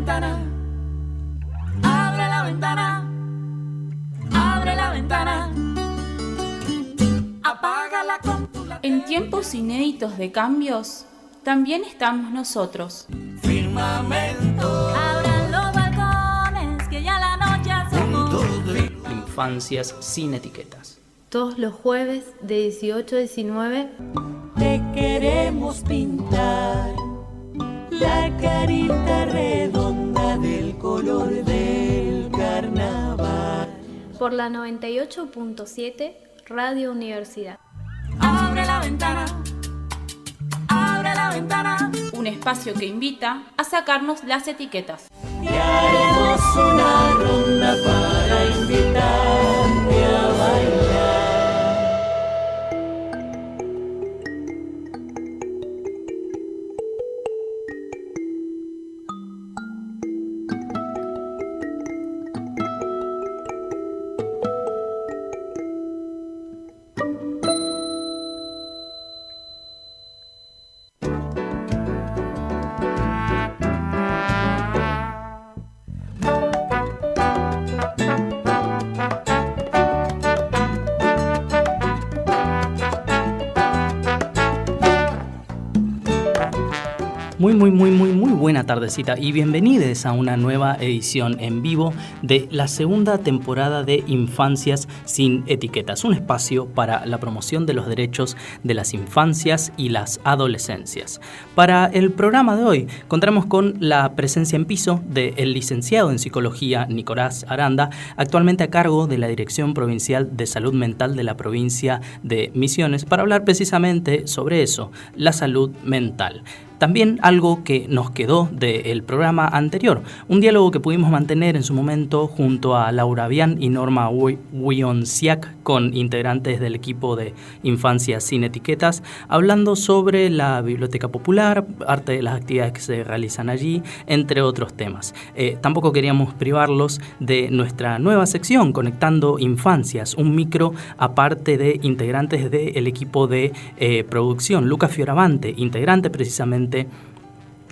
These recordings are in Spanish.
ventana, abre la ventana, abre la ventana, apaga la computadora. En tiempos inéditos de cambios, también estamos nosotros. Firmamento, abran los balcones, que ya la noche asomó. Infancias sin etiquetas. Todos los jueves de 18 a 19 Te queremos pintar la carita redonda del color del carnaval. por la 98.7 Radio Universidad. Abre la ventana, abre la ventana, Un espacio que invita a sacarnos las etiquetas. y haremos una ronda para invitarte a bailar. Muy buena tardecita y bienvenidos a una nueva edición en vivo de la segunda temporada de Infancias sin Etiquetas, un espacio para la promoción de los derechos de las infancias y las adolescencias. Para el programa de hoy contamos con la presencia en piso del licenciado en Psicología Nicolás Aranda, actualmente a cargo de la Dirección Provincial de Salud Mental de la provincia de Misiones, para hablar precisamente sobre eso, la salud mental. También algo que nos quedó del programa anterior, un diálogo que pudimos mantener en su momento junto a Laura Bian y Norma Wionciak, con integrantes del equipo de Infancias sin Etiquetas, hablando sobre la biblioteca popular, parte de las actividades que se realizan allí, entre otros temas. Tampoco queríamos privarlos de nuestra nueva sección, Conectando Infancias, un micro aparte de integrantes del equipo de producción. Lucas Fioravante, integrante precisamente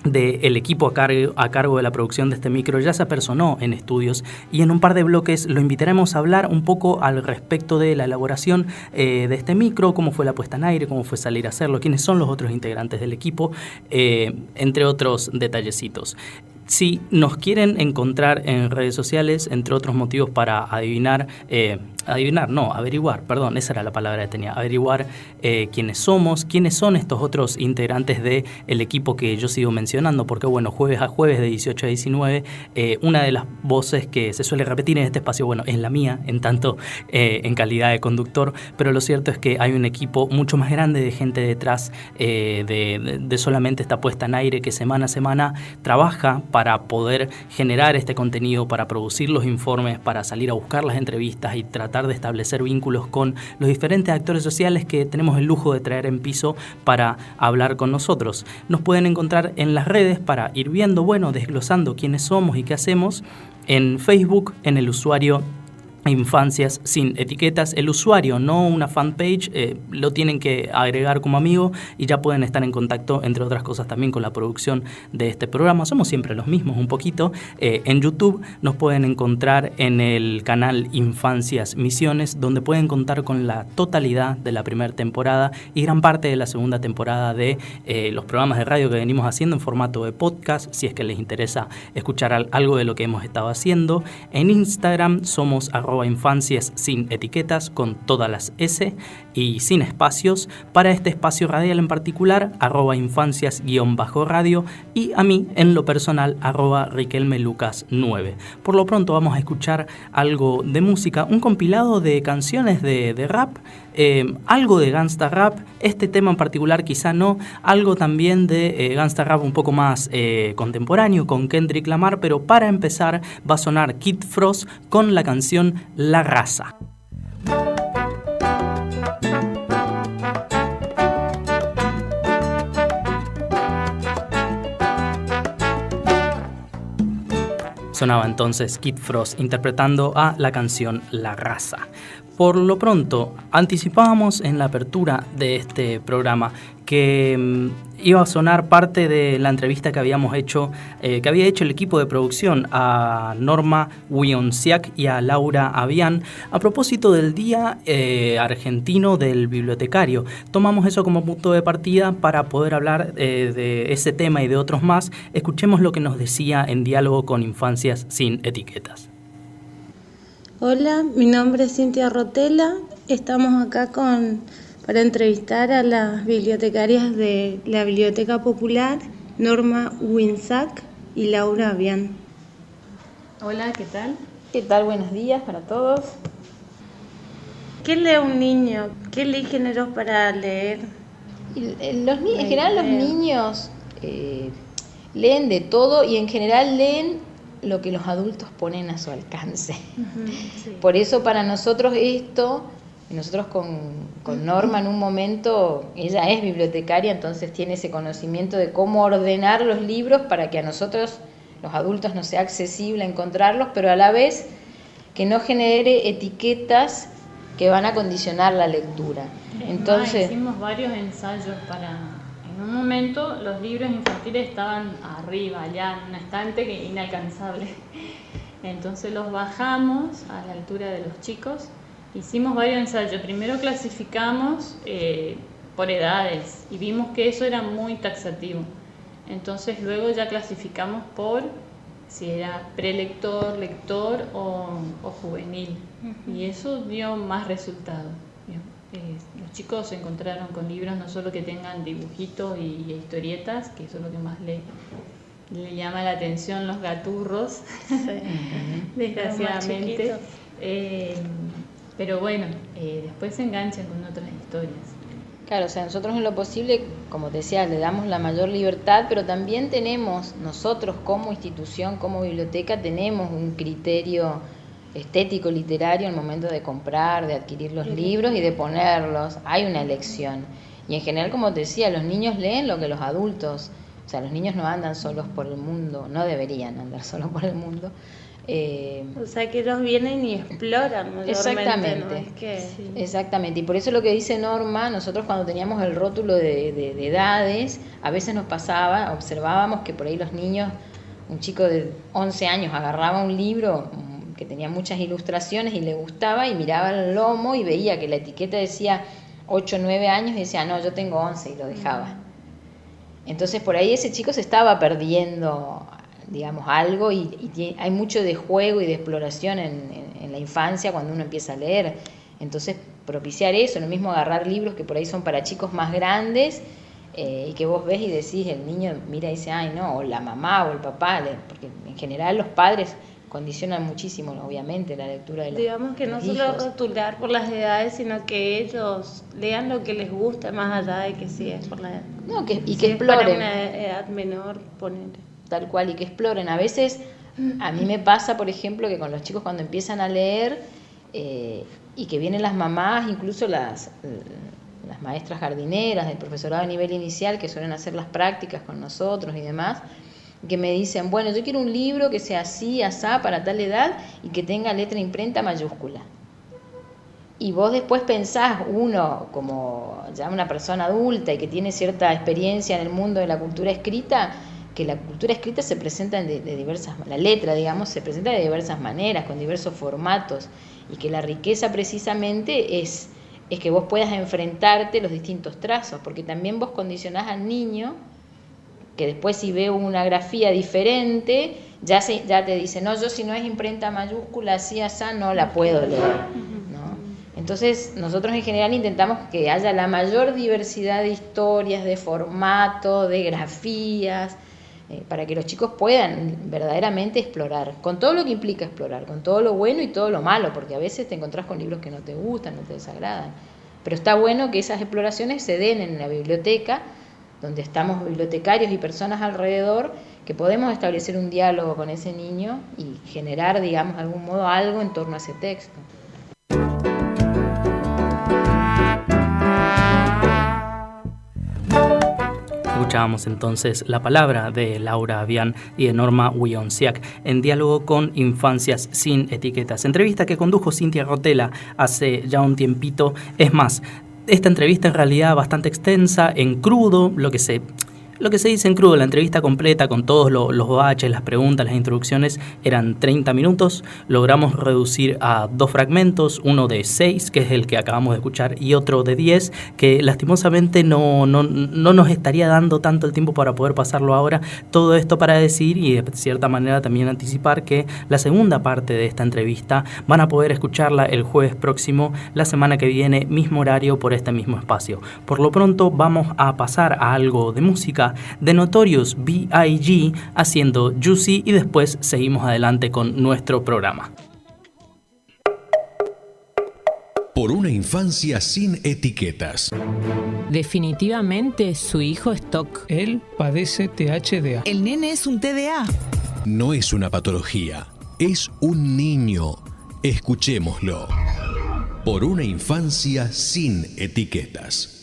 del equipo a cargo de la producción de este micro, ya se apersonó en estudios y en un par de bloques lo invitaremos a hablar un poco al respecto de la elaboración de este micro, cómo fue la puesta en aire, cómo fue salir a hacerlo, quiénes son los otros integrantes del equipo, entre otros detallecitos. Si nos quieren encontrar en redes sociales, entre otros motivos para averiguar, esa era la palabra que tenía, averiguar quiénes somos, quiénes son estos otros integrantes del equipo que yo sigo mencionando, porque bueno, jueves a jueves de 18 a 19, una de las voces que se suele repetir en este espacio, bueno, es la mía, en tanto en calidad de conductor, pero lo cierto es que hay un equipo mucho más grande de gente detrás de solamente esta puesta en aire que semana a semana trabaja para poder generar este contenido, para producir los informes, para salir a buscar las entrevistas y tratar de establecer vínculos con los diferentes actores sociales que tenemos el lujo de traer en piso para hablar con nosotros. Nos pueden encontrar en las redes para ir viendo, desglosando quiénes somos y qué hacemos. En Facebook, en el usuario Infancias sin Etiquetas, el usuario, no una fanpage, lo tienen que agregar como amigo y ya pueden estar en contacto, entre otras cosas, también con la producción de este programa. Somos siempre los mismos un poquito. En YouTube nos pueden encontrar en el canal Infancias Misiones, donde pueden contar con la totalidad de la primera temporada y gran parte de la segunda temporada de los programas de radio que venimos haciendo en formato de podcast, si es que les interesa escuchar algo de lo que hemos estado haciendo. En Instagram somos @Infancias sin Etiquetas, con todas las S y sin espacios. Para este espacio radial en particular, @Infancias_radio, y a mí, en lo personal, @RiquelmeLucas9. Por lo pronto vamos a escuchar algo de música, un compilado de canciones de rap, algo de gangsta rap, este tema en particular quizá no, algo también de gangsta rap un poco más contemporáneo con Kendrick Lamar, pero para empezar va a sonar Kid Frost con la canción La Raza. Sonaba entonces Kid Frost interpretando a la canción La Raza. Por lo pronto, anticipábamos en la apertura de este programa que iba a sonar parte de la entrevista que habíamos hecho, que había hecho el equipo de producción a Norma Wionciak y a Laura Avian a propósito del Día Argentino del Bibliotecario. Tomamos eso como punto de partida para poder hablar de ese tema y de otros más. Escuchemos lo que nos decía en diálogo con Infancias sin Etiquetas. Hola, mi nombre es Cintia Rotela. Estamos acá para entrevistar a las bibliotecarias de la Biblioteca Popular, Norma Wionciak y Laura Avian. Hola, ¿qué tal? ¿Qué tal? Buenos días para todos. ¿Qué lee un niño? ¿Qué eligen ellos para leer? En general los niños leen de todo y en general leen lo que los adultos ponen a su alcance. Sí. Por eso para nosotros nosotros con Norma en un momento, ella es bibliotecaria, entonces tiene ese conocimiento de cómo ordenar los libros para que a nosotros, los adultos, nos sea accesible encontrarlos, pero a la vez que no genere etiquetas que van a condicionar la lectura. Entonces hicimos varios ensayos en un momento los libros infantiles estaban arriba, allá en un estante inalcanzable. Entonces los bajamos a la altura de los chicos. Hicimos varios ensayos. Primero clasificamos por edades y vimos que eso era muy taxativo. Entonces luego ya clasificamos por si era prelector, lector o juvenil. Y eso dio más resultados. Los chicos se encontraron con libros no solo que tengan dibujitos y historietas, que eso es lo que más le llama la atención, los gaturros, sí. Desgraciadamente. Pero bueno, después se enganchan con otras historias. Claro, o sea, nosotros en lo posible, como te decía, le damos la mayor libertad, pero también tenemos, nosotros como institución, como biblioteca, tenemos un criterio estético, literario, al momento de comprar, de adquirir los libros y de ponerlos. Hay una elección. Y en general, como te decía, los niños leen lo que los adultos, o sea, los niños no andan solos por el mundo, no deberían andar solos por el mundo. O sea, que ellos vienen y exploran mayormente. Exactamente, ¿no? Es que... sí. Exactamente. Y por eso lo que dice Norma, nosotros cuando teníamos el rótulo de edades, a veces nos pasaba, observábamos que por ahí los niños, un chico de 11 años agarraba un libro que tenía muchas ilustraciones y le gustaba y miraba el lomo y veía que la etiqueta decía 8 o 9 años y decía, no, yo tengo 11 y lo dejaba. Entonces por ahí ese chico se estaba perdiendo, digamos, algo y hay mucho de juego y de exploración en la infancia cuando uno empieza a leer. Entonces propiciar eso, lo mismo agarrar libros que por ahí son para chicos más grandes y que vos ves y decís, el niño mira y dice, ay no, o la mamá o el papá, porque en general los padres condicionan muchísimo, obviamente, la lectura de los Digamos que no solo rotular por las edades, sino que ellos lean lo que les gusta, más allá de que sí es por la edad. No, que si exploren. Es para una edad menor, poner. Tal cual, y que exploren. A veces, a mí me pasa, por ejemplo, que con los chicos cuando empiezan a leer y que vienen las mamás, incluso las maestras jardineras del profesorado a nivel inicial, que suelen hacer las prácticas con nosotros y demás, que me dicen, bueno, yo quiero un libro que sea así, asá, para tal edad y que tenga letra imprenta mayúscula. Y vos después pensás, uno como ya una persona adulta y que tiene cierta experiencia en el mundo de la cultura escrita, que la cultura escrita se presenta de diversas, la letra, digamos, se presenta de diversas maneras, con diversos formatos, y que la riqueza precisamente es que vos puedas enfrentarte los distintos trazos, porque también vos condicionás al niño que después si ve una grafía diferente, ya te dice, no, yo si no es imprenta mayúscula, así, asá, no la puedo leer, ¿no? Entonces, nosotros en general intentamos que haya la mayor diversidad de historias, de formato, de grafías, para que los chicos puedan verdaderamente explorar, con todo lo que implica explorar, con todo lo bueno y todo lo malo, porque a veces te encontrás con libros que no te gustan, no te desagradan. Pero está bueno que esas exploraciones se den en la biblioteca, donde estamos bibliotecarios y personas alrededor, que podemos establecer un diálogo con ese niño y generar, digamos, de algún modo algo en torno a ese texto. Escuchábamos entonces la palabra de Laura Avián y de Norma Wionciak en diálogo con Infancias sin Etiquetas. Entrevista que condujo Cintia Rotella hace ya un tiempito. Es más, esta entrevista en realidad bastante extensa, en crudo, lo que se dice en crudo, la entrevista completa con todos los baches, las preguntas, las introducciones, eran 30 minutos. Logramos reducir a 2 fragmentos, uno de 6, que es el que acabamos de escuchar, y otro de 10, que lastimosamente no nos estaría dando tanto el tiempo para poder pasarlo ahora. Todo esto para decir, y de cierta manera también anticipar, que la segunda parte de esta entrevista van a poder escucharla el jueves próximo, la semana que viene, mismo horario, por este mismo espacio. Por lo pronto vamos a pasar a algo de música de Notorious B.I.G. haciendo Juicy y después seguimos adelante con nuestro programa. Por una infancia sin etiquetas. Definitivamente su hijo es TOC. Él padece THDA. El nene es un TDA. No es una patología, es un niño. Escuchémoslo. Por una infancia sin etiquetas.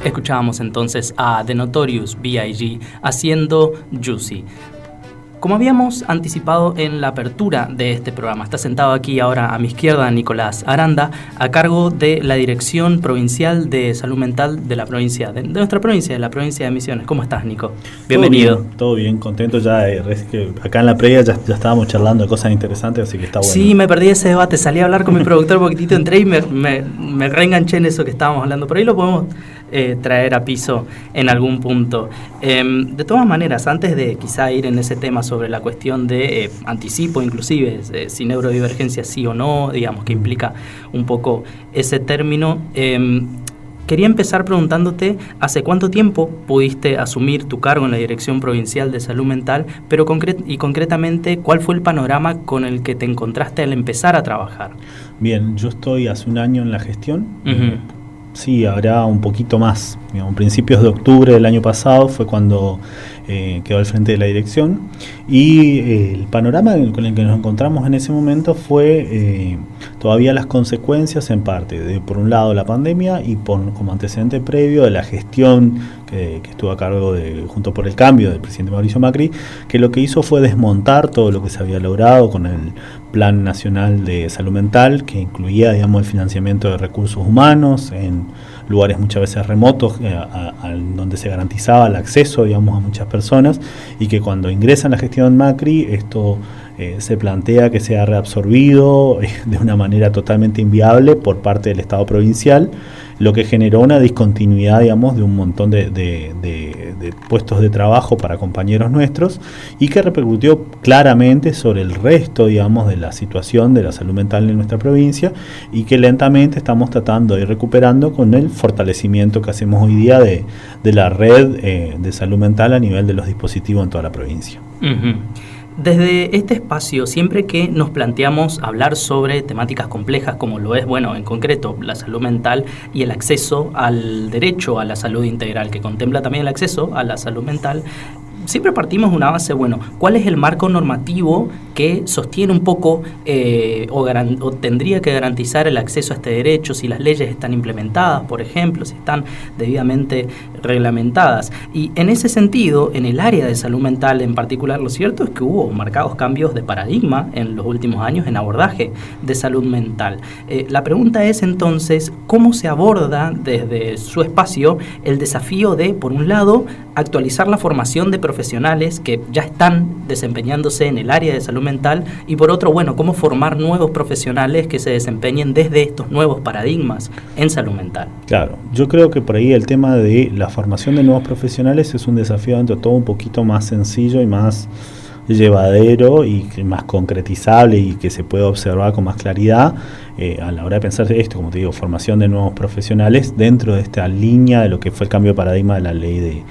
Escuchábamos entonces a The Notorious B.I.G. haciendo Juicy. Como habíamos anticipado en la apertura de este programa, está sentado aquí ahora a mi izquierda Nicolás Aranda, a cargo de la Dirección Provincial de Salud Mental de la provincia, de nuestra provincia, de la provincia de Misiones. ¿Cómo estás, Nico? Bienvenido. Todo bien, contento ya. Que acá en la previa ya estábamos charlando de cosas interesantes, así que está bueno. Sí, me perdí ese debate, salí a hablar con mi productor un poquitito, entré y me reenganché en eso que estábamos hablando. Por ahí lo podemos traer a piso en algún punto. De todas maneras, antes de quizá ir en ese tema sobre la cuestión de anticipo, inclusive, si neurodivergencia sí o no, digamos, que implica un poco ese término, quería empezar preguntándote hace cuánto tiempo pudiste asumir tu cargo en la Dirección Provincial de Salud Mental, pero concretamente, ¿cuál fue el panorama con el que te encontraste al empezar a trabajar? Bien, yo estoy hace un año en la gestión. Uh-huh. Sí, habrá un poquito más. Digamos, principios de octubre del año pasado fue cuando quedó al frente de la dirección, y el panorama con el que nos encontramos en ese momento fue todavía las consecuencias en parte de, por un lado, la pandemia, y como antecedente previo de la gestión que estuvo a cargo junto por el cambio del presidente Mauricio Macri, que lo que hizo fue desmontar todo lo que se había logrado con el Plan Nacional de Salud Mental, que incluía, digamos, el financiamiento de recursos humanos en lugares muchas veces remotos, donde se garantizaba el acceso, digamos, a muchas personas, y que cuando ingresa en la gestión Macri, esto se plantea que sea reabsorbido de una manera totalmente inviable por parte del Estado provincial, lo que generó una discontinuidad, digamos, de un montón de puestos de trabajo para compañeros nuestros, y que repercutió claramente sobre el resto, digamos, de la situación de la salud mental en nuestra provincia, y que lentamente estamos tratando de ir recuperando con el fortalecimiento que hacemos hoy día de la red de salud mental a nivel de los dispositivos en toda la provincia. Uh-huh. Desde este espacio, siempre que nos planteamos hablar sobre temáticas complejas como lo es, bueno, en concreto, la salud mental y el acceso al derecho a la salud integral, que contempla también el acceso a la salud mental, siempre partimos de una base, bueno, ¿cuál es el marco normativo que sostiene un poco o tendría que garantizar el acceso a este derecho, si las leyes están implementadas, por ejemplo, si están debidamente reglamentadas? Y en ese sentido, en el área de salud mental en particular, lo cierto es que hubo marcados cambios de paradigma en los últimos años en abordaje de salud mental. La pregunta es entonces, ¿cómo se aborda desde su espacio el desafío de, por un lado, actualizar la formación de profesionales que ya están desempeñándose en el área de salud mental, y por otro, bueno, cómo formar nuevos profesionales que se desempeñen desde estos nuevos paradigmas en salud mental? Claro, yo creo que por ahí el tema de la formación de nuevos profesionales es un desafío dentro de todo un poquito más sencillo y más llevadero y más concretizable y que se pueda observar con más claridad a la hora de pensar esto, como te digo, formación de nuevos profesionales dentro de esta línea de lo que fue el cambio de paradigma de la ley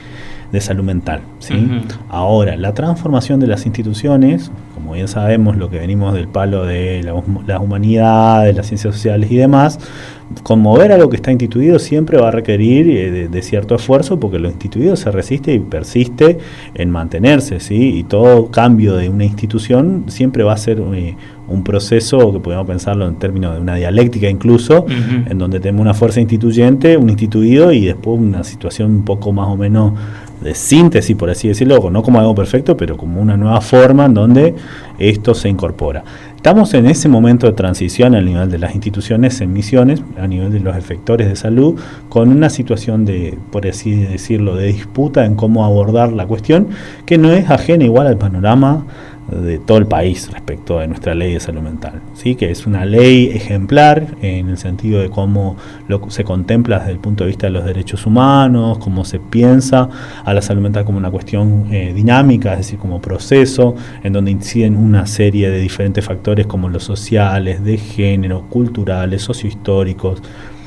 de salud mental, ¿sí? Uh-huh. Ahora, la transformación de las instituciones, como bien sabemos, lo que venimos del palo de las humanidades, las ciencias sociales y demás, conmover a lo que está instituido siempre va a requerir de cierto esfuerzo, porque lo instituido se resiste y persiste en mantenerse, ¿sí? Y todo cambio de una institución siempre va a ser un proceso que podemos pensarlo en términos de una dialéctica incluso, Uh-huh. en donde tenemos una fuerza instituyente, un instituido y después una situación un poco más o menos de síntesis, por así decirlo, no como algo perfecto, pero como una nueva forma en donde esto se incorpora. Estamos en ese momento de transición a nivel de las instituciones en Misiones, a nivel de los efectores de salud, con una situación de, por así decirlo, de disputa en cómo abordar la cuestión, que no es ajena igual al panorama de todo el país respecto de nuestra ley de salud mental, ¿sí? Que es una ley ejemplar en el sentido de cómo se contempla desde el punto de vista de los derechos humanos, cómo se piensa a la salud mental como una cuestión dinámica, es decir, como proceso, en donde inciden una serie de diferentes factores como los sociales, de género, culturales, sociohistóricos.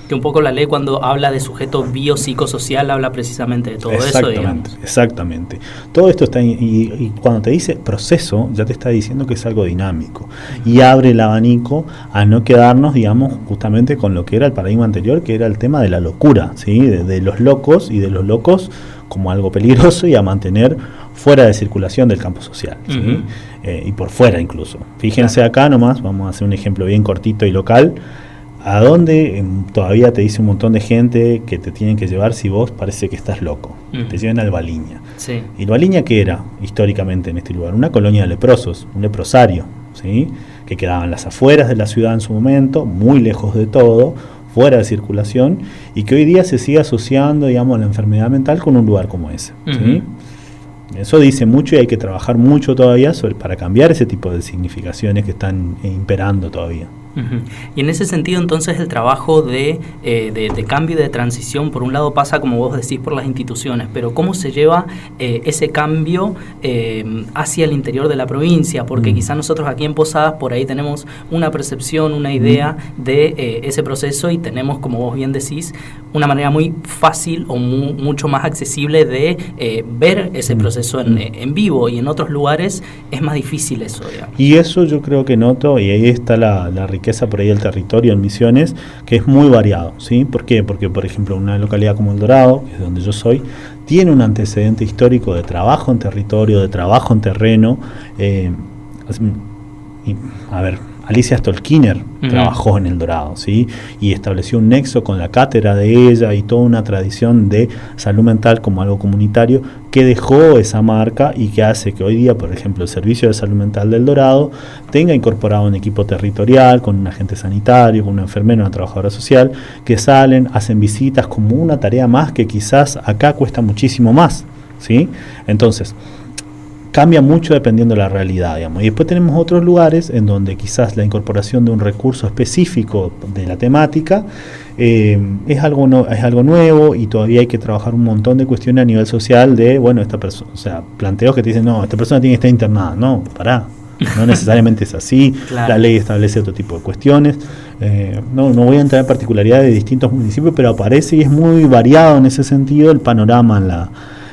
Que un poco la ley, cuando habla de sujeto biopsicosocial, habla precisamente de todo eso, digamos. Exactamente. Todo esto está, y cuando te dice proceso, ya te está diciendo que es algo dinámico, y abre el abanico a no quedarnos, digamos, justamente con lo que era el paradigma anterior, que era el tema de la locura, ¿sí? De los locos, y de los locos como algo peligroso, y a mantener fuera de circulación del campo social, ¿sí? Uh-huh. Y por fuera incluso. Fíjense acá nomás, vamos a hacer un ejemplo bien cortito y local. ¿A dónde todavía te dice un montón de gente que te tienen que llevar si vos parece que estás loco? Uh-huh. Te llevan al Baliña. Sí. ¿Y el Baliña qué era históricamente en este lugar? Una colonia de leprosos, un leprosario, ¿sí? Que quedaba en las afueras de la ciudad en su momento, muy lejos de todo, fuera de circulación, y que hoy día se sigue asociando, digamos, la enfermedad mental con un lugar como ese, ¿sí? Uh-huh. Eso dice mucho y hay que trabajar mucho todavía para cambiar ese tipo de significaciones que están imperando todavía. Uh-huh. Y en ese sentido, entonces, el trabajo de cambio y de transición, por un lado pasa, como vos decís, por las instituciones, pero ¿cómo se lleva ese cambio hacia el interior de la provincia? Porque quizás nosotros aquí en Posadas por ahí tenemos una percepción, una idea de ese proceso, y tenemos, como vos bien decís, una manera muy fácil o mucho más accesible de ver ese proceso en vivo, y en otros lugares es más difícil eso, digamos. Y eso yo creo que noto, y ahí está la riqueza por ahí del territorio en Misiones, que es muy variado, ¿sí? ¿Por qué? Porque, por ejemplo, una localidad como El Dorado, que es donde yo soy, tiene un antecedente histórico de trabajo en territorio, de trabajo en terreno. Alicia Stolkiner trabajó en El Dorado, ¿sí? Y estableció un nexo con la cátedra de ella y toda una tradición de salud mental como algo comunitario que dejó esa marca y que hace que hoy día, por ejemplo, el Servicio de Salud Mental del Dorado tenga incorporado un equipo territorial con un agente sanitario, con una enfermera, una trabajadora social, que salen, hacen visitas como una tarea más que quizás acá cuesta muchísimo más, ¿sí? Entonces, cambia mucho dependiendo de la realidad, digamos. Y después tenemos otros lugares en donde quizás la incorporación de un recurso específico de la temática es algo nuevo, y todavía hay que trabajar un montón de cuestiones a nivel social de, bueno, esta persona, o sea, planteos que te dicen, no, esta persona tiene que estar internada. No, pará, no necesariamente es así. Claro. La ley establece otro tipo de cuestiones. No voy a entrar en particularidades de distintos municipios, pero aparece y es muy variado en ese sentido el panorama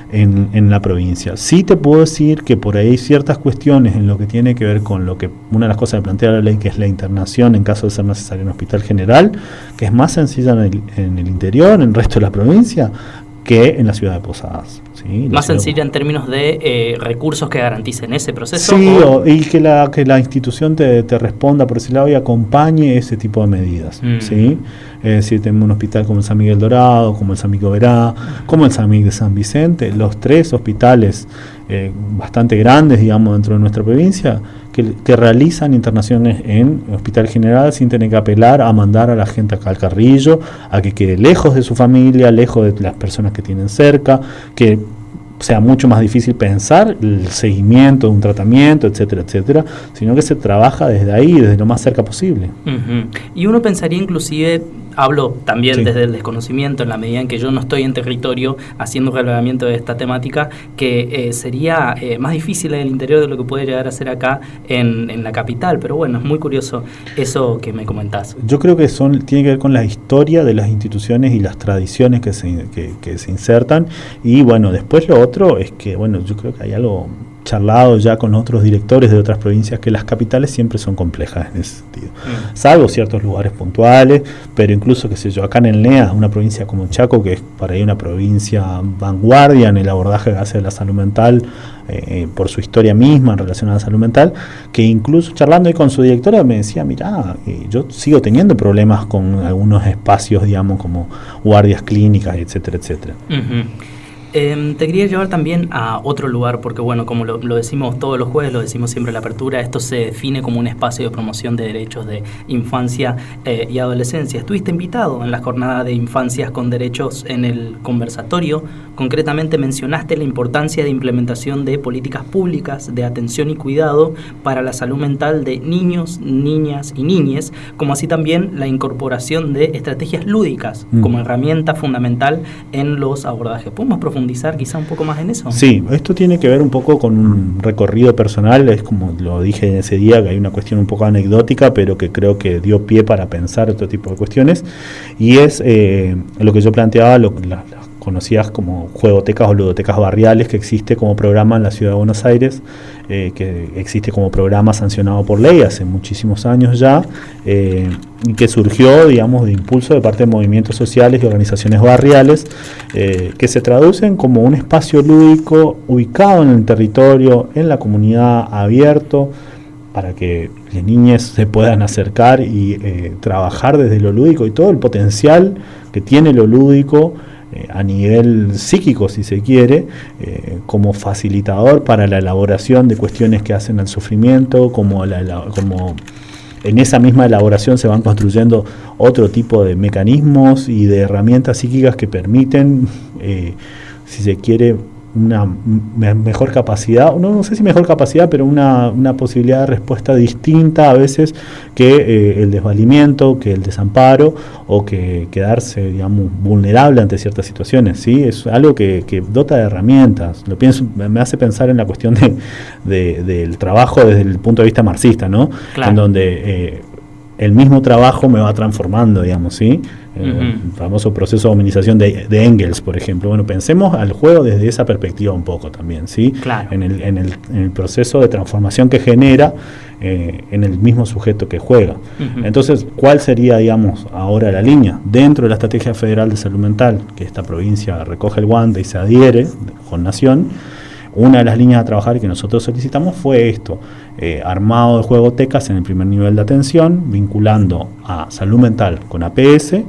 en la provincia. Sí te puedo decir que por ahí hay ciertas cuestiones en lo que tiene que ver con lo que una de las cosas que plantea la ley, que es la internación en caso de ser necesario en hospital general, que es más sencilla en el interior, en el resto de la provincia, que en la ciudad de Posadas. ¿Sí? Más sencilla en términos de recursos que garanticen ese proceso. Sí, y que la institución te responda por ese lado y acompañe ese tipo de medidas. ¿Sí? Es decir, tenemos un hospital como el San Miguel Dorado, como el San Miguel Verá, como el San Miguel de San Vicente, los tres hospitales bastante grandes, digamos, dentro de nuestra provincia, que realizan internaciones en hospital general sin tener que apelar a mandar a la gente acá al Carrillo, a que quede lejos de su familia, lejos de las personas que tienen cerca, que sea mucho más difícil pensar el seguimiento de un tratamiento, etcétera, etcétera, sino que se trabaja desde ahí, desde lo más cerca posible. Uh-huh. Y uno pensaría inclusive, hablo también Sí. desde el desconocimiento, en la medida en que yo no estoy en territorio haciendo relevamiento de esta temática, que sería más difícil en el interior de lo que puede llegar a ser acá en la capital. Pero bueno, es muy curioso eso que me comentás. Yo creo que tiene que ver con la historia de las instituciones y las tradiciones que se insertan. Y bueno, después lo otro es que, bueno, yo creo que hay algo charlado ya con otros directores de otras provincias, que las capitales siempre son complejas en ese sentido, salvo ciertos lugares puntuales, pero incluso, qué sé yo, acá en el NEA, una provincia como Chaco, que es para ahí una provincia vanguardia en el abordaje que hace de la salud mental, por su historia misma en relación a la salud mental, que incluso charlando ahí con su directora me decía, mirá, yo sigo teniendo problemas con algunos espacios, digamos, como guardias clínicas, etcétera, etcétera. Te quería llevar también a otro lugar, porque bueno, como lo decimos todos los jueves, lo decimos siempre en la apertura, esto se define como un espacio de promoción de derechos de infancia y adolescencia. Estuviste invitado en la jornada de infancias con derechos en el conversatorio. Concretamente mencionaste la importancia de implementación de políticas públicas de atención y cuidado para la salud mental de niños, niñas y niñes, como así también la incorporación de estrategias lúdicas como herramienta fundamental en los abordajes. ¿Podemos profundizar quizá un poco más en eso? Sí, esto tiene que ver un poco con un recorrido personal, es como lo dije en ese día, que hay una cuestión un poco anecdótica, pero que creo que dio pie para pensar otro tipo de cuestiones, y es lo que yo planteaba, las conocidas como juegotecas o ludotecas barriales, que existe como programa en la Ciudad de Buenos Aires, que existe como programa sancionado por ley hace muchísimos años ya, y que surgió, digamos, de impulso de parte de movimientos sociales y organizaciones barriales, que se traducen como un espacio lúdico ubicado en el territorio, en la comunidad, abierto, para que las niñas se puedan acercar y trabajar desde lo lúdico y todo el potencial que tiene lo lúdico a nivel psíquico, si se quiere, como facilitador para la elaboración de cuestiones que hacen al sufrimiento, como en esa misma elaboración se van construyendo otro tipo de mecanismos y de herramientas psíquicas que permiten, si se quiere, una mejor capacidad, no sé si mejor capacidad, pero una posibilidad de respuesta distinta a veces que el desvalimiento, que el desamparo, o que quedarse, digamos, vulnerable ante ciertas situaciones, ¿sí? Es algo que dota de herramientas. Lo pienso, me hace pensar en la cuestión del trabajo desde el punto de vista marxista, ¿no? Claro. En donde el mismo trabajo me va transformando, digamos, ¿sí? El famoso proceso de humanización de Engels, por ejemplo. Bueno, pensemos al juego desde esa perspectiva un poco también, ¿sí? Claro. En el proceso de transformación que genera en el mismo sujeto que juega. Entonces, ¿cuál sería, digamos, ahora la línea? Dentro de la Estrategia Federal de Salud Mental, que esta provincia recoge el guante y se adhiere con Nación, una de las líneas a trabajar que nosotros solicitamos fue esto, armado de juegotecas en el primer nivel de atención, vinculando a salud mental con APS,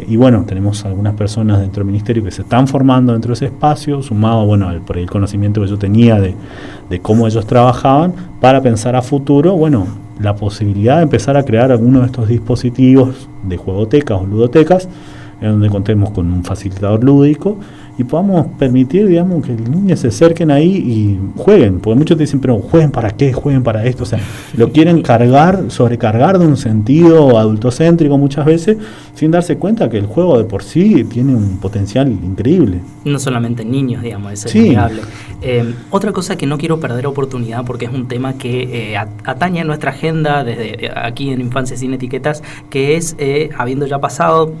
y bueno, tenemos algunas personas dentro del ministerio que se están formando dentro de ese espacio, sumado, bueno, por el conocimiento que yo tenía de cómo ellos trabajaban, para pensar a futuro, bueno, la posibilidad de empezar a crear algunos de estos dispositivos de juegotecas o ludotecas, en donde contemos con un facilitador lúdico y podamos permitir, digamos, que los niños se acerquen ahí y jueguen, porque muchos te dicen, pero ¿jueguen para qué? ¿Jueguen para esto? O sea, lo quieren sobrecargar de un sentido adultocéntrico muchas veces, sin darse cuenta que el juego de por sí tiene un potencial increíble. No solamente en niños, digamos, eso sí. Es innegable. Otra cosa que no quiero perder oportunidad, porque es un tema que atañe a nuestra agenda desde aquí en Infancia Sin Etiquetas, que es, habiendo ya pasado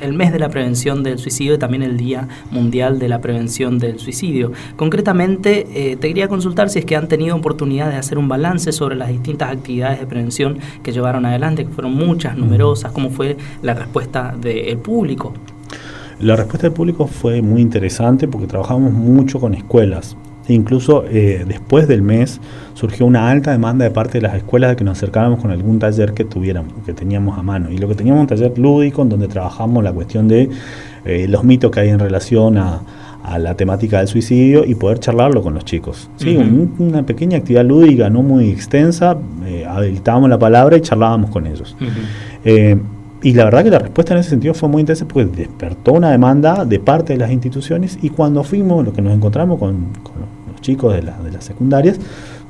el mes de la prevención del suicidio y también el Día Mundial de la Prevención del Suicidio. Concretamente, te quería consultar si es que han tenido oportunidad de hacer un balance sobre las distintas actividades de prevención que llevaron adelante, que fueron muchas, numerosas. ¿Cómo fue la respuesta del público? La respuesta del público fue muy interesante porque trabajamos mucho con escuelas. Incluso después del mes surgió una alta demanda de parte de las escuelas de que nos acercáramos con algún taller que teníamos a mano. Y lo que teníamos un taller lúdico en donde trabajamos la cuestión de los mitos que hay en relación a la temática del suicidio y poder charlarlo con los chicos. Sí, una pequeña actividad lúdica, no muy extensa, habilitábamos la palabra y charlábamos con ellos. Y la verdad que la respuesta en ese sentido fue muy interesante porque despertó una demanda de parte de las instituciones, y cuando fuimos, lo que nos encontramos con los chicos de las secundarias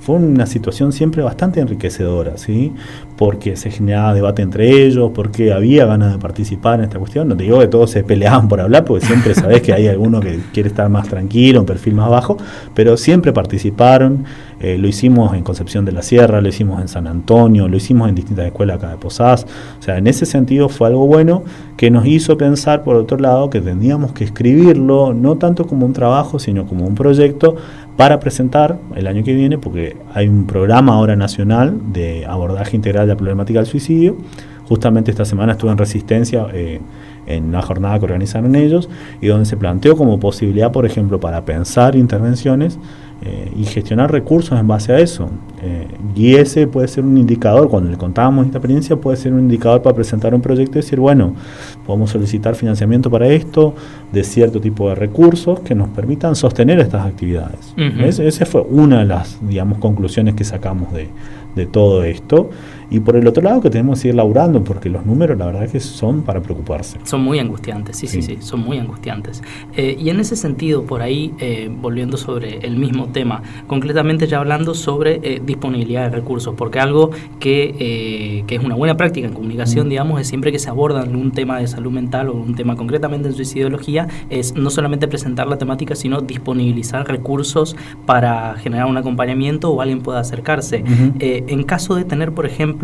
fue una situación siempre bastante enriquecedora, ¿sí? Porque se generaba debate entre ellos, porque había ganas de participar en esta cuestión. No te digo que todos se peleaban por hablar, porque siempre sabés que hay alguno que quiere estar más tranquilo, un perfil más bajo, pero siempre participaron. Lo hicimos en Concepción de la Sierra, lo hicimos en San Antonio, lo hicimos en distintas escuelas acá de Posadas. O sea, en ese sentido fue algo bueno que nos hizo pensar, por otro lado, que tendríamos que escribirlo no tanto como un trabajo, sino como un proyecto para presentar el año que viene, porque hay un programa ahora nacional de abordaje integral de la problemática del suicidio. Justamente esta semana estuve en Resistencia en una jornada que organizaron ellos y donde se planteó como posibilidad, por ejemplo, para pensar intervenciones y gestionar recursos en base a eso. Y ese puede ser un indicador, cuando le contábamos esta experiencia, puede ser un indicador para presentar un proyecto y decir, bueno, podemos solicitar financiamiento para esto, de cierto tipo de recursos que nos permitan sostener estas actividades. Esa fue una de las, digamos, conclusiones que sacamos de todo esto. Y por el otro lado que tenemos que seguir laburando, porque los números la verdad que son para preocuparse. Son muy angustiantes, sí, son muy angustiantes. Y en ese sentido, por ahí, volviendo sobre el mismo tema, concretamente ya hablando sobre disponibilidad de recursos, porque algo que es una buena práctica en comunicación, digamos, es siempre que se aborda un tema de salud mental o un tema concretamente en suicidología, es no solamente presentar la temática, sino disponibilizar recursos para generar un acompañamiento o alguien pueda acercarse. En caso de tener, por ejemplo,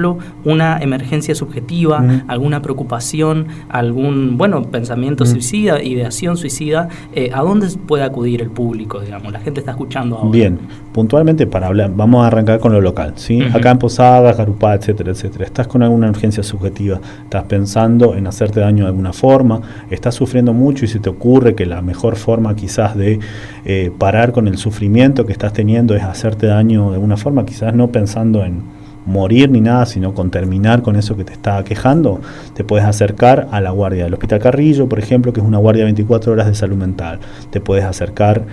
una emergencia subjetiva, alguna preocupación, algún pensamiento suicida, ideación suicida, ¿a dónde puede acudir el público? Digamos, la gente está escuchando ahora. Bien, puntualmente para hablar, vamos a arrancar con lo local, ¿sí? Acá en Posadas, Garupá, etcétera, etcétera. Estás con alguna urgencia subjetiva, estás pensando en hacerte daño de alguna forma, estás sufriendo mucho y se te ocurre que la mejor forma quizás de parar con el sufrimiento que estás teniendo es hacerte daño de alguna forma, quizás no pensando en morir ni nada, sino con terminar con eso que te está aquejando, te puedes acercar a la guardia del Hospital Carrillo, por ejemplo, que es una guardia 24 horas de salud mental. Te puedes acercar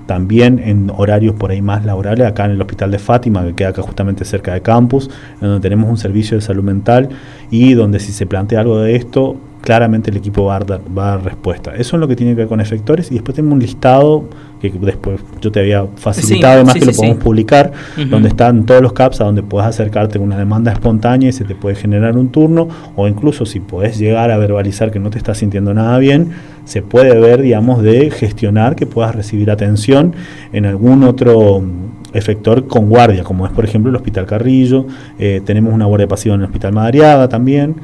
también en horarios por ahí más laborales, acá en el Hospital de Fátima, que queda acá justamente cerca de campus, donde tenemos un servicio de salud mental y donde si se plantea algo de esto, claramente el equipo va a dar respuesta. Eso es lo que tiene que ver con efectores, y después tenemos un listado que después yo te había facilitado, además que lo podemos publicar, donde están todos los CAPS a donde puedes acercarte con una demanda espontánea y se te puede generar un turno, o incluso si podés llegar a verbalizar que no te estás sintiendo nada bien, se puede ver, digamos, de gestionar que puedas recibir atención en algún otro efector con guardia, como es por ejemplo el Hospital Carrillo. Tenemos una guardia pasiva en el Hospital Madariaga también,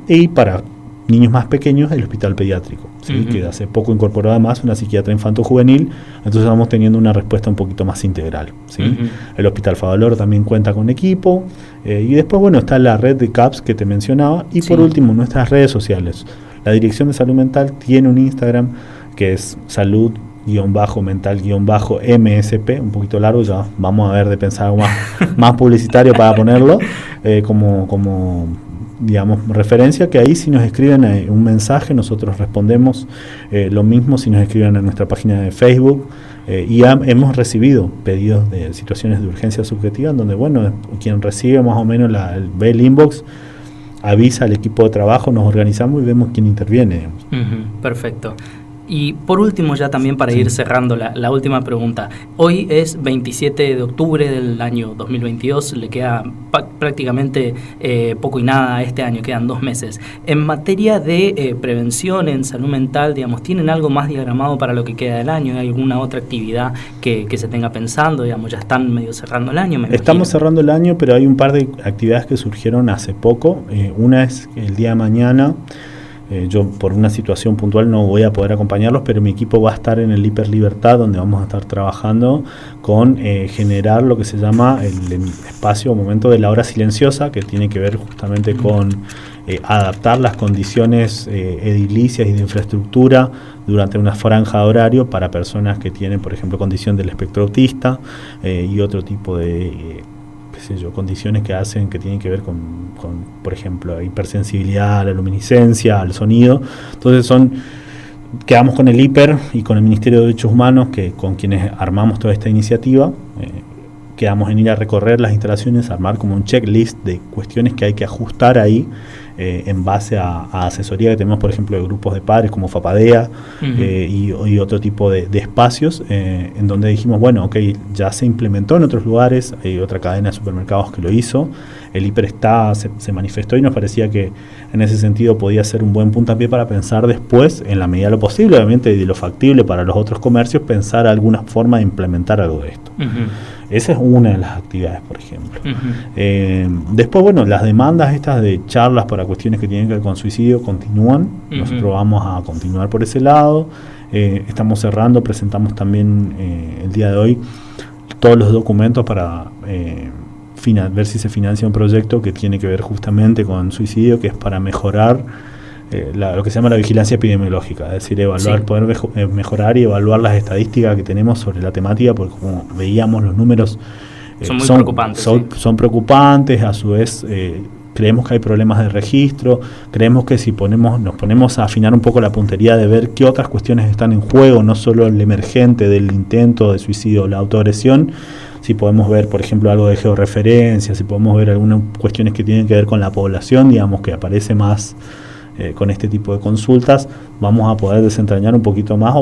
y para niños más pequeños el Hospital Pediátrico, ¿sí? Que hace poco incorporó además una psiquiatra infanto-juvenil, entonces vamos teniendo una respuesta un poquito más integral, ¿sí? El Hospital Favaloro también cuenta con equipo, y después está la red de CAPS que te mencionaba, y por último nuestras redes sociales. La Dirección de Salud Mental tiene un Instagram que es salud-mental-MSP, un poquito largo, ya vamos a ver de pensar algo más publicitario para ponerlo como digamos referencia, que ahí si nos escriben un mensaje nosotros respondemos. Lo mismo si nos escriben en nuestra página de Facebook, y hemos recibido pedidos de situaciones de urgencia subjetiva en donde quien recibe más o menos ve el inbox, avisa al equipo de trabajo, nos organizamos y vemos quién interviene. Perfecto. Y por último, ya también para ir cerrando la última pregunta. Hoy es 27 de octubre del año 2022, le queda prácticamente poco y nada a este año, quedan 2 meses. En materia de prevención en salud mental, digamos, ¿tienen algo más diagramado para lo que queda del año? ¿Hay alguna otra actividad que se tenga pensando? Digamos, ya están medio cerrando el año, Estamos cerrando el año, pero hay un par de actividades que surgieron hace poco. Una es el día de mañana. Yo por una situación puntual no voy a poder acompañarlos, pero mi equipo va a estar en el Hiper Libertad, donde vamos a estar trabajando con generar lo que se llama el espacio o momento de la hora silenciosa, que tiene que ver justamente con adaptar las condiciones edilicias y de infraestructura durante una franja de horario para personas que tienen, por ejemplo, condición del espectro autista y otro tipo de condiciones que tienen que ver con, por ejemplo, hipersensibilidad a la luminiscencia, al sonido. Entonces quedamos con el Hiper y con el Ministerio de Derechos Humanos, con quienes armamos toda esta iniciativa. Quedamos en ir a recorrer las instalaciones, armar como un checklist de cuestiones que hay que ajustar ahí en base a asesoría que tenemos, por ejemplo, de grupos de padres como FAPADEA y otro tipo de espacios en donde dijimos, bueno, ok, ya se implementó en otros lugares, hay otra cadena de supermercados que lo hizo, el hiper se manifestó y nos parecía que en ese sentido podía ser un buen puntapié para pensar después, en la medida de lo posible, obviamente, y de lo factible para los otros comercios, pensar alguna forma de implementar algo de esto. Esa es una de las actividades, por ejemplo. Después, bueno, las demandas estas de charlas para cuestiones que tienen que ver con suicidio continúan. Nosotros vamos a continuar por ese lado. Estamos cerrando, presentamos también el día de hoy todos los documentos para ver si se financia un proyecto que tiene que ver justamente con suicidio, que es para mejorar lo que se llama la vigilancia epidemiológica, es decir, poder mejorar y evaluar las estadísticas que tenemos sobre la temática, porque como veíamos los números son muy preocupantes. Son preocupantes, a su vez creemos que hay problemas de registro, creemos que si nos ponemos a afinar un poco la puntería de ver qué otras cuestiones están en juego, no solo el emergente del intento de suicidio o la autoagresión, si podemos ver, por ejemplo, algo de georreferencia, si podemos ver algunas cuestiones que tienen que ver con la población, digamos, que aparece más con este tipo de consultas, vamos a poder desentrañar un poquito más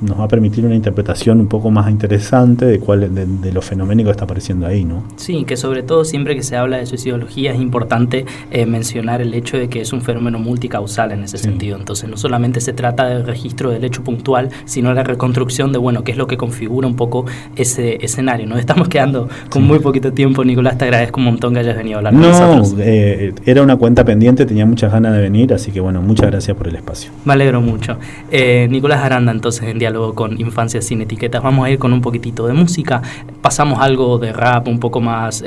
nos va a permitir una interpretación un poco más interesante de lo fenoménico que está apareciendo ahí, ¿no? Sí, que sobre todo siempre que se habla de suicidología es importante mencionar el hecho de que es un fenómeno multicausal en ese sentido. Entonces no solamente se trata del registro del hecho puntual, sino la reconstrucción de, bueno, qué es lo que configura un poco ese escenario. Nos estamos quedando con muy poquito tiempo. Nicolás, te agradezco un montón que hayas venido a hablar con nosotros. Era una cuenta pendiente, tenía muchas ganas de venir, así que bueno, muchas gracias por el espacio. Me alegro mucho. Nicolás Aranda, entonces, en diálogo con Infancias sin Etiquetas. Vamos a ir con un poquitito de música. Pasamos algo de rap un poco más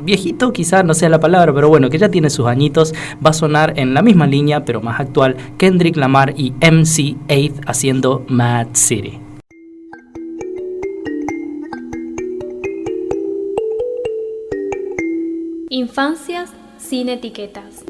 viejito, quizás no sea la palabra, pero bueno, que ya tiene sus añitos. Va a sonar en la misma línea, pero más actual, Kendrick Lamar y MC8 haciendo Mad City. Infancias sin etiquetas.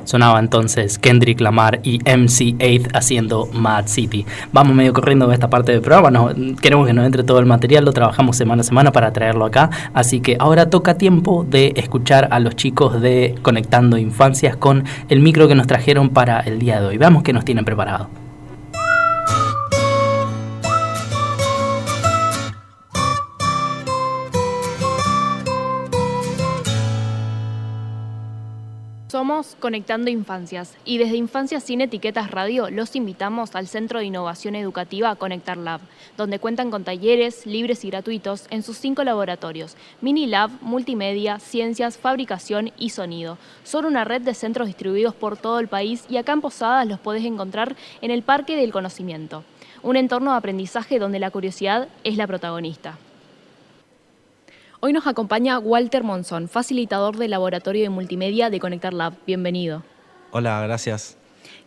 Sonaba entonces Kendrick Lamar y MC8 haciendo Mad City. Vamos medio corriendo de esta parte del programa, queremos que nos entre todo el material, lo trabajamos semana a semana para traerlo acá, así que ahora toca tiempo de escuchar a los chicos de Conectando Infancias con el micro que nos trajeron para el día de hoy. Veamos qué nos tienen preparado. Somos Conectando Infancias y desde Infancias sin Etiquetas Radio los invitamos al Centro de Innovación Educativa Conectar Lab, donde cuentan con talleres libres y gratuitos en sus 5 laboratorios: Mini Lab, Multimedia, Ciencias, Fabricación y Sonido. Son una red de centros distribuidos por todo el país y acá en Posadas los podés encontrar en el Parque del Conocimiento, un entorno de aprendizaje donde la curiosidad es la protagonista. Hoy nos acompaña Walter Monzón, facilitador del Laboratorio de Multimedia de Conectar Lab. Bienvenido. Hola, gracias.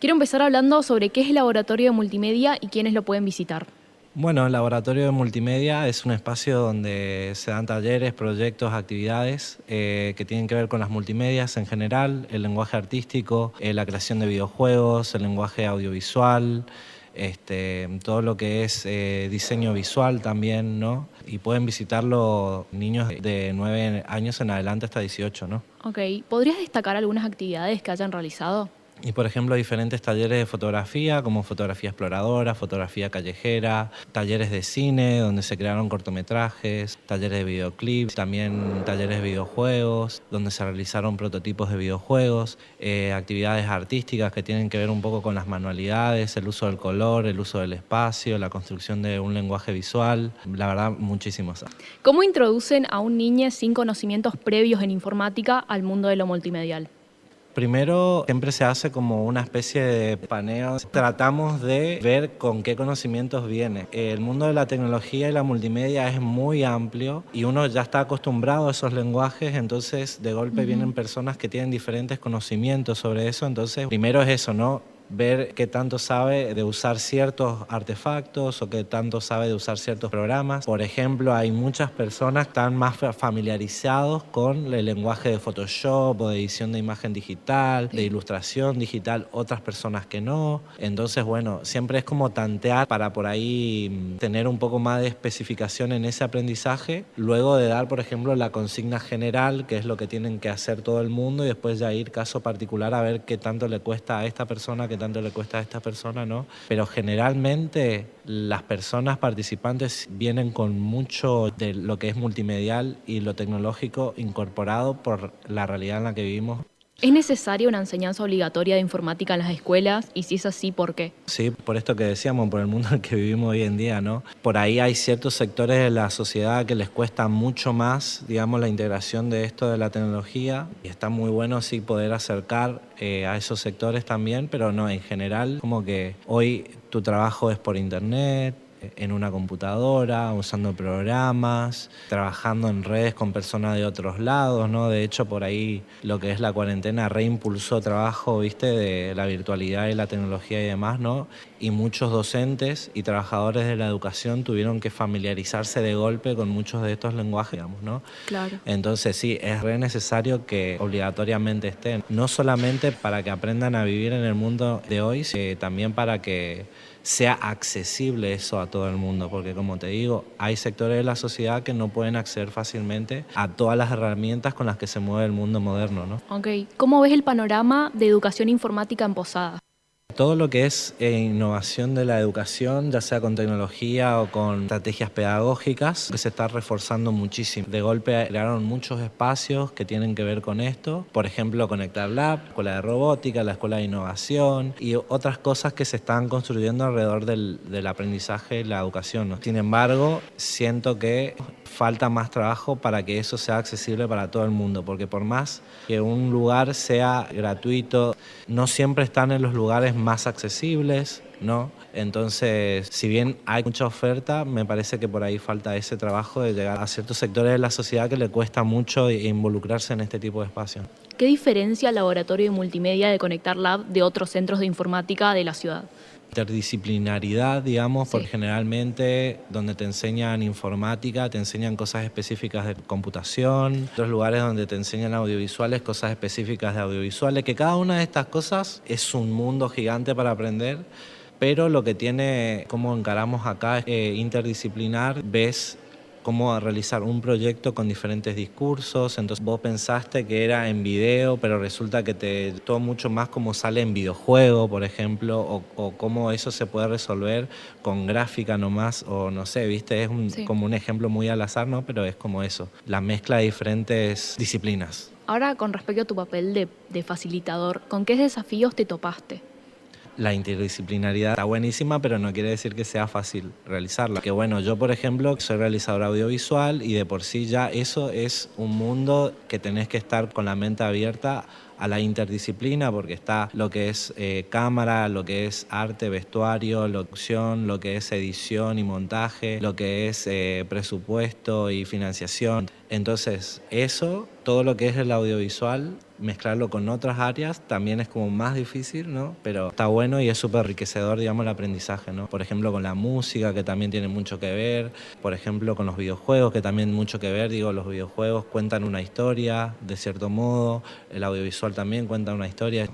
Quiero empezar hablando sobre qué es el Laboratorio de Multimedia y quiénes lo pueden visitar. Bueno, el Laboratorio de Multimedia es un espacio donde se dan talleres, proyectos, actividades que tienen que ver con las multimedias en general, el lenguaje artístico, la creación de videojuegos, el lenguaje audiovisual, todo lo que es diseño visual también, ¿no? Y pueden visitarlo niños de 9 años en adelante hasta 18, ¿no? Ok, ¿podrías destacar algunas actividades que hayan realizado? Y por ejemplo, diferentes talleres de fotografía, como fotografía exploradora, fotografía callejera, talleres de cine, donde se crearon cortometrajes, talleres de videoclips, también talleres de videojuegos, donde se realizaron prototipos de videojuegos, actividades artísticas que tienen que ver un poco con las manualidades, el uso del color, el uso del espacio, la construcción de un lenguaje visual, la verdad, muchísimos. ¿Cómo introducen a un niño sin conocimientos previos en informática al mundo de lo multimedial? Primero, siempre se hace como una especie de paneo. Tratamos de ver con qué conocimientos viene. El mundo de la tecnología y la multimedia es muy amplio y uno ya está acostumbrado a esos lenguajes, entonces de golpe vienen personas que tienen diferentes conocimientos sobre eso. Entonces, primero es eso, ¿no? ver qué tanto sabe de usar ciertos artefactos o qué tanto sabe de usar ciertos programas. Por ejemplo, hay muchas personas que están más familiarizados con el lenguaje de Photoshop o de edición de imagen digital, de ilustración digital, otras personas que no. Entonces, bueno, siempre es como tantear para por ahí tener un poco más de especificación en ese aprendizaje, luego de dar, por ejemplo, la consigna general, que es lo que tienen que hacer todo el mundo, y después ya ir caso particular a ver qué tanto le cuesta a esta persona, qué tanto le cuesta a esta persona, ¿no? Pero generalmente las personas participantes vienen con mucho de lo que es multimedial y lo tecnológico incorporado por la realidad en la que vivimos. ¿Es necesaria una enseñanza obligatoria de informática en las escuelas? Y si es así, ¿por qué? Sí, por esto que decíamos, por el mundo en el que vivimos hoy en día, ¿no? Por ahí hay ciertos sectores de la sociedad que les cuesta mucho más, digamos, la integración de esto de la tecnología. Y está muy bueno, sí, poder acercar a esos sectores también, pero no, en general, como que hoy tu trabajo es por internet, en una computadora, usando programas, trabajando en redes con personas de otros lados, ¿no? De hecho, por ahí lo que es la cuarentena reimpulsó trabajo, ¿viste? De la virtualidad y la tecnología y demás, ¿no? Y muchos docentes y trabajadores de la educación tuvieron que familiarizarse de golpe con muchos de estos lenguajes, digamos, ¿no? Claro. Entonces sí, es re necesario que obligatoriamente estén, no solamente para que aprendan a vivir en el mundo de hoy, sino también para que sea accesible eso a todo el mundo, porque como te digo, hay sectores de la sociedad que no pueden acceder fácilmente a todas las herramientas con las que se mueve el mundo moderno, ¿no? Ok, ¿cómo ves el panorama de educación informática en Posadas? Todo lo que es innovación de la educación, ya sea con tecnología o con estrategias pedagógicas, que se está reforzando muchísimo. De golpe crearon muchos espacios que tienen que ver con esto. Por ejemplo, Conectar Lab, la Escuela de Robótica, la Escuela de Innovación y otras cosas que se están construyendo alrededor del aprendizaje y la educación, ¿no? Sin embargo, siento que falta más trabajo para que eso sea accesible para todo el mundo, porque por más que un lugar sea gratuito, no siempre están en los lugares más accesibles, ¿no? Entonces, si bien hay mucha oferta, me parece que por ahí falta ese trabajo de llegar a ciertos sectores de la sociedad que le cuesta mucho involucrarse en este tipo de espacios. ¿Qué diferencia el laboratorio de multimedia de Conectar Lab de otros centros de informática de la ciudad? Interdisciplinaridad, digamos, porque generalmente donde te enseñan informática, te enseñan cosas específicas de computación, otros lugares donde te enseñan audiovisuales, cosas específicas de audiovisuales, que cada una de estas cosas es un mundo gigante para aprender, pero lo que tiene, como encaramos acá, es interdisciplinar, ves cómo realizar un proyecto con diferentes discursos. Entonces vos pensaste que era en video, pero resulta que te todo mucho más como sale en videojuego, por ejemplo, o cómo eso se puede resolver con gráfica nomás, o no sé, ¿viste? Es como un ejemplo muy al azar, ¿no? Pero es como eso, la mezcla de diferentes disciplinas. Ahora, con respecto a tu papel de facilitador, ¿con qué desafíos te topaste? La interdisciplinaridad está buenísima, pero no quiere decir que sea fácil realizarla. Que bueno, yo por ejemplo soy realizador audiovisual y de por sí ya eso es un mundo que tenés que estar con la mente abierta a la interdisciplina, porque está lo que es cámara, lo que es arte, vestuario, locución, lo que es edición y montaje, lo que es presupuesto y financiación. Entonces eso, todo lo que es el audiovisual, mezclarlo con otras áreas también es como más difícil, ¿no? Pero está bueno y es súper enriquecedor, digamos, el aprendizaje, ¿no? Por ejemplo, con la música, que también tiene mucho que ver. Por ejemplo, con los videojuegos, que también mucho que ver. Digo, los videojuegos cuentan una historia, de cierto modo. El audiovisual también cuenta una historia.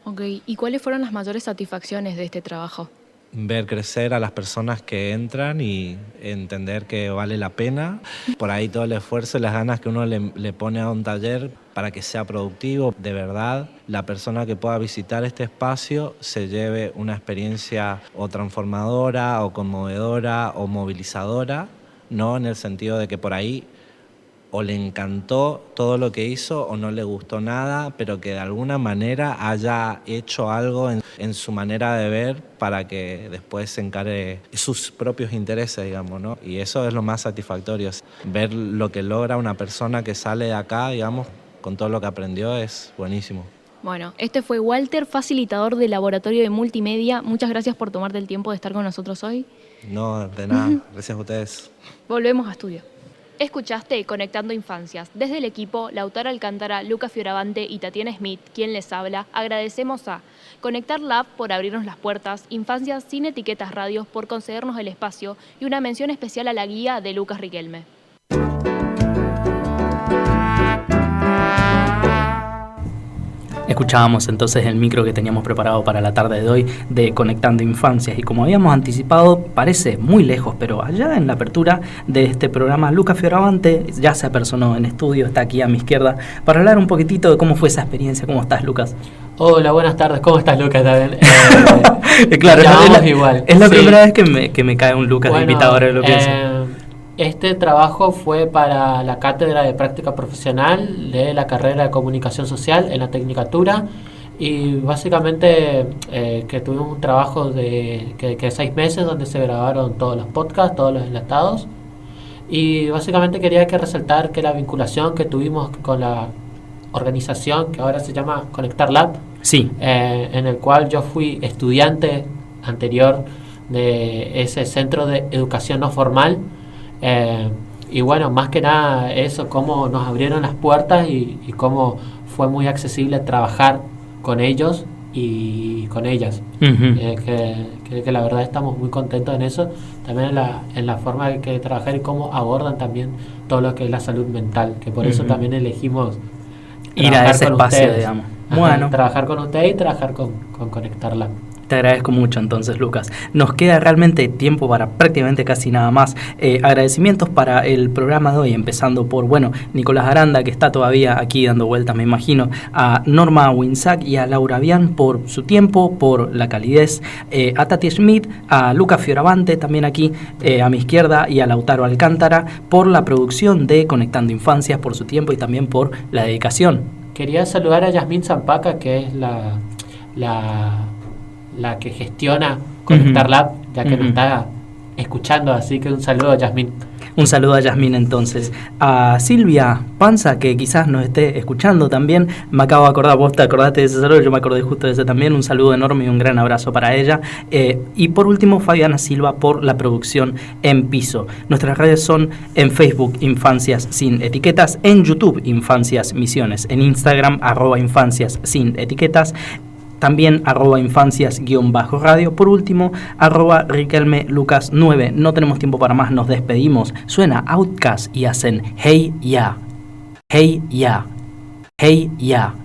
Ok, ¿y cuáles fueron las mayores satisfacciones de este trabajo? Ver crecer a las personas que entran y entender que vale la pena. Por ahí todo el esfuerzo y las ganas que uno le pone a un taller para que sea productivo. De verdad, la persona que pueda visitar este espacio se lleve una experiencia o transformadora, o conmovedora, o movilizadora, no en el sentido de que por ahí o le encantó todo lo que hizo o no le gustó nada, pero que de alguna manera haya hecho algo en su manera de ver para que después se encare sus propios intereses, digamos, ¿no? Y eso es lo más satisfactorio. Ver lo que logra una persona que sale de acá, digamos, con todo lo que aprendió, es buenísimo. Bueno, este fue Walter, facilitador del Laboratorio de Multimedia. Muchas gracias por tomarte el tiempo de estar con nosotros hoy. No, de nada. Gracias a ustedes. Volvemos a estudio. Escuchaste Conectando Infancias. Desde el equipo, Lautaro Alcántara, Lucas Fioravante y Tatiana Smith, quien les habla, agradecemos a Conectar Lab por abrirnos las puertas, Infancias sin Etiquetas Radio por concedernos el espacio y una mención especial a la guía de Lucas Riquelme. Escuchábamos entonces el micro que teníamos preparado para la tarde de hoy de Conectando Infancias y como habíamos anticipado, parece muy lejos, pero allá en la apertura de este programa, Lucas Fioravante ya se apersonó en estudio, está aquí a mi izquierda para hablar un poquitito de cómo fue esa experiencia. ¿Cómo estás, Lucas? Hola, buenas tardes. ¿Cómo estás, Lucas? Claro, igual. Es la primera vez que me cae un Lucas de invitado, ahora lo pienso. Este trabajo fue para la cátedra de práctica profesional de la carrera de comunicación social en la Tecnicatura y básicamente que tuvimos un trabajo de 6 meses donde se grabaron todos los podcasts, todos los enlatados y básicamente quería resaltar que la vinculación que tuvimos con la organización que ahora se llama Conectar Lab, sí. En el cual yo fui estudiante anterior de ese centro de educación no formal. Y bueno, más que nada eso, cómo nos abrieron las puertas y cómo fue muy accesible trabajar con ellos y con ellas. Que la verdad estamos muy contentos en eso, también en la forma de que trabajar y cómo abordan también todo lo que es la salud mental, que por eso también elegimos ir a ese espacio, ustedes, digamos. Bueno, trabajar con ustedes y trabajar con Conectarla. Te agradezco mucho entonces, Lucas. Nos queda realmente tiempo para prácticamente casi nada más. Agradecimientos para el programa de hoy, empezando por, Nicolás Aranda, que está todavía aquí dando vueltas, me imagino, a Norma Winsack y a Laura Bian por su tiempo, por la calidez, a Tati Schmidt, a Lucas Fioravante, también aquí a mi izquierda, y a Lautaro Alcántara, por la producción de Conectando Infancias, por su tiempo y también por la dedicación. Quería saludar a Yasmín Zampaca, que es la que gestiona Conectar Lab, ya que nos está escuchando, así que un saludo a Yasmín. Un saludo a Yasmín entonces. A Silvia Panza, que quizás nos esté escuchando también, me acabo de acordar, vos te acordaste de ese saludo, yo me acordé justo de ese también, un saludo enorme y un gran abrazo para ella. Y por último, Fabiana Silva por la producción en piso. Nuestras redes son en Facebook, Infancias Sin Etiquetas, en YouTube, Infancias Misiones, en Instagram, @Infancias Sin Etiquetas, también @infancias_radio. Por último, @Riquelme Lucas 9. No tenemos tiempo para más, nos despedimos. Suena Outkast y hacen Hey Ya, Hey Ya, Hey Ya.